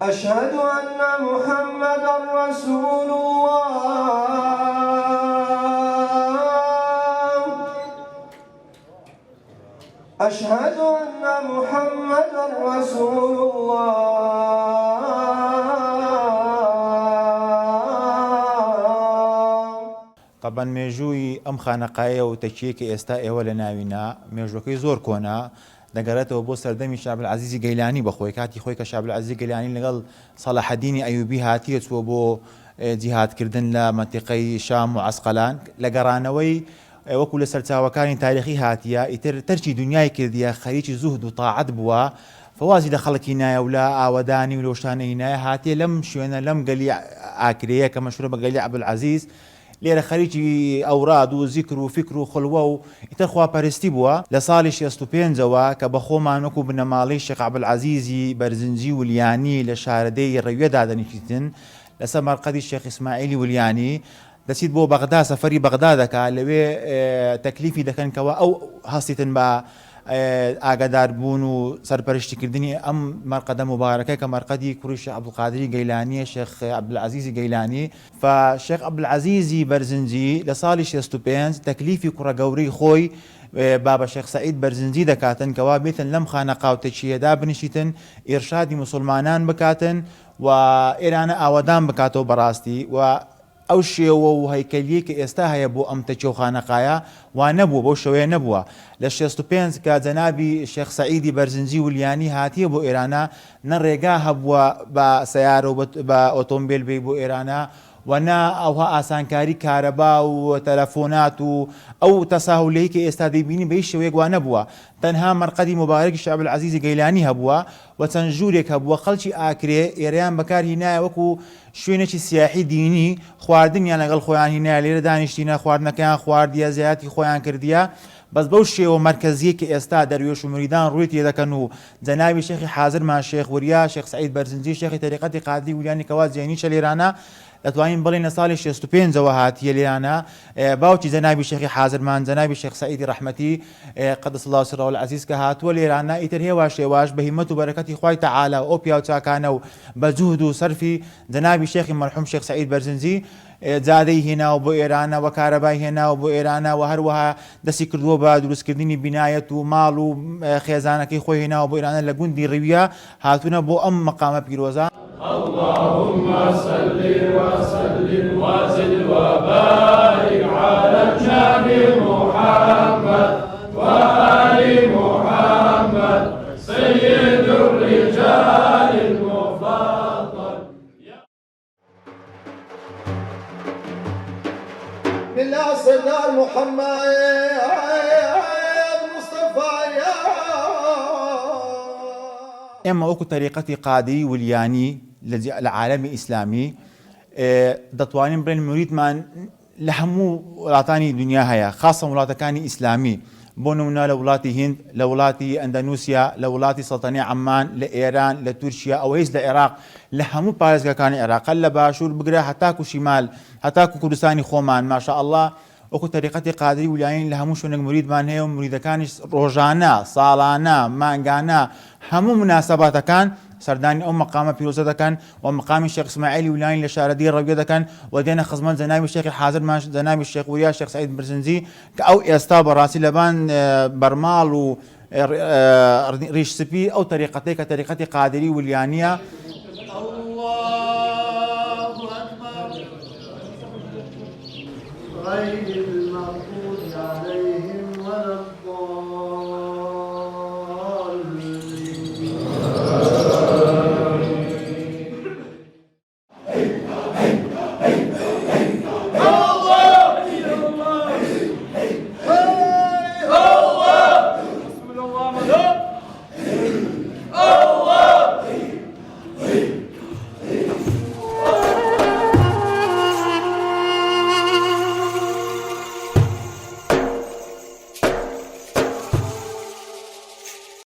أشهد أن محمدا رسول الله. أشهد أن محمدا رسول الله. طبعا مێژووی ئەم خانەقایە و تەکیەکە ئێستا ئێوە لە ناوینا مێژوەکەی زۆر کۆنا دەگەڕێتەوە بۆ سەردەمی شابلعەزیزی گەیلانی بەخۆی کاتی خۆی کە شابلعەزیزی گەیلانی لەگەڵ سەلاحەدینی ئەیوبی هاتیەچووە بۆ جیهادکردن لە مەنتیقەی شام و عەسقەلان لە گەڕانەوەی وەکو لە سەرچاوەکانی تاریخی هاتیە ئیتر تەرکی دنیای کردیە خەریکی زوهد و تاعەت بووە فوازی لە خەڵکی نایە و لە ئاوەدانی و لە شتانەی نایە هاتیە لەم شوێنە لەم گەلی ئاکرەیە کە مەشهورە بە گەلی عەبدولعەزیز لێرە خەریکی ئەوراد و زیکر و فکر و خڵوە و ئیتر خواپەرستی بووە لە ساڵی 65ەوە کە بە خۆمان وەکو بنەماڵەی شێخ عەبدولعەزیزی بەرزنجی ولیانی لە شارەدەی ڕەویەدا دەنیشتن لەسەر مەرقەدی شێخ ئیسماعیلی ولیانی دەچیت بۆ بەغدا سەفەری بەغدا دەکات لەوێ تەکلیفی دەکەنکەوە ئەو هەستیتن بە ئاگاداربوون و سەرپەرشتیکردنی ئەم مەرقەدە مبارەکە کە مەرقەدی کوڕی شێخ عەبدولقادری گەیلانیە شێخ عەبدولعەزیزی گەیلانی فشێخ عەبدولعەزیزی بەرزنجی لە ساڵی 65 تەکلیفی کوڕە گەورەی خۆی بابە شێخ سەعید بەرزنجی دەکاتن کەوا بێتن لەم خانەقاوتەچیەدا بنیشیتن ئێرشادی موسڵمانان بکاتن و ئێرانە ئاوەدان بکاتەوە بەڕاستی و ئەو شێوە و هەیکەلیە کە ئێستا هەیە بۆ ئەم تەکیە و خانەقایە وا نەبووە بەو شێوەیە نەبووە لە 65 کە جەنابی شێخ سەعیدی بەرزنجی ولیانی هاتیە بۆ ئێرانە نە ڕێگا هەبووە بە سەیارە و بە ئۆتۆمبیل بێ بۆ ئێرانە ونا ئەوها ئاسانکاری کارەبا و تەلەفۆنات و ئەو تەساهولەیە کە ئێستا دەیبینی بە هیچ شێوەیەک وا نەبووە تەنها مەرقەدی مبارەکی شێخ عەبدولعەزیزی گەیلانی هەبووە و چەند ژوورێک هەبووە خەڵکی ئاکرێ ئێرەیان بەکار هینایە وەکو شوێنێکی سیاحی دینی خواردنیان لەگەڵ خۆیان هینایە لێرە دانیشتینە خواردنەکەیان خواردیە زیاتی خۆیان کردیە بەس بەو شێوە مەرکەزیە کە ئێستا دەروێش و مریدان ڕووی تێ دەکەن و جەنابی شێخی حازرمان شێخ وریا شێخ سەعید بەرزنجی شێخی تەریقەتی قادری ولیانی کەوا جێنیچە لێرانە دەتوانین بڵێن لە ساڵی 65ەوە هاتیە لێرانە باوکی جەنابی شێخی حازرمان جەنابی شێخ سەعیدی ڕەحمەتی قەدەس الله سرەهو العەزیز کە هاتووە لێرانە ئیتر هێوا شێواش بە هیممەت و بەرەکەتی خوای تەعالا ئەو پیا و چاکانە و بە جوهد و سەرفی جەنابی شێخی مەرحوم شێخ سەعید بەرزنجی جادەی هێناوە بۆ ئێرانە و کارەبای هێناوە بۆ ئێرانە و هەروەها دەستی کردووە بە دروستکردنی بینایەت و ماڵ و خێزانەکەی خۆی هێناوە بۆ ئێرانە لە گوندی ڕەویە هاتوونە بۆ ئەم مەقامە پیرۆزە اللهم صل وسلم وزد وبارك على النبي محمد وآل محمد سيد الرجال المفضل بالله سيدنا محمد مصطفى ئێمە وەکو تەریقەتی قادری ولیانی لە عالەمی ئیسلامی دەتوانین بڵێن موریدمان لە هەموو وڵاتانی دنیا هەیە خاصە وڵاتەکانی ئیسلامی بۆ نمونە لە وڵاتی هیند لە وڵاتی ئەندەنوسیا لە وڵاتی سەڵتەنەی عەمان لە ئێران لە تورکیا ئەوەیش لە عێراق لە هەموو پارێزگاکانی عێراق لە باشوور بگرە هەتاکو شیمال هەتاکو کوردستانی خۆمان ماشاء الله وەکو تەریقەتی قادری ولیانی لە هەموو شوێنێک موریدمان هەیە و موریدەکانیش ڕۆژانە ساڵانە مانگانە هەموو مناسەباتەکان سەردانی ئەو مەقامە پیرۆزە دەکەن و مەقامی شێخ ئیسماعیلی ولیانی لە شارەدی ڕەویە دەکەن و دێنە خزمەت جەنابی شێخی حازرمان جەنابی شێخ وریا شێخ سەعید بەرزنجی کە ئەو ئێستا بەڕاستی لەبان بەرماڵ و ڕیشسپی ئەو تەریقەتەی کە تەریقەتی قادری ولیانیە. الله أكبر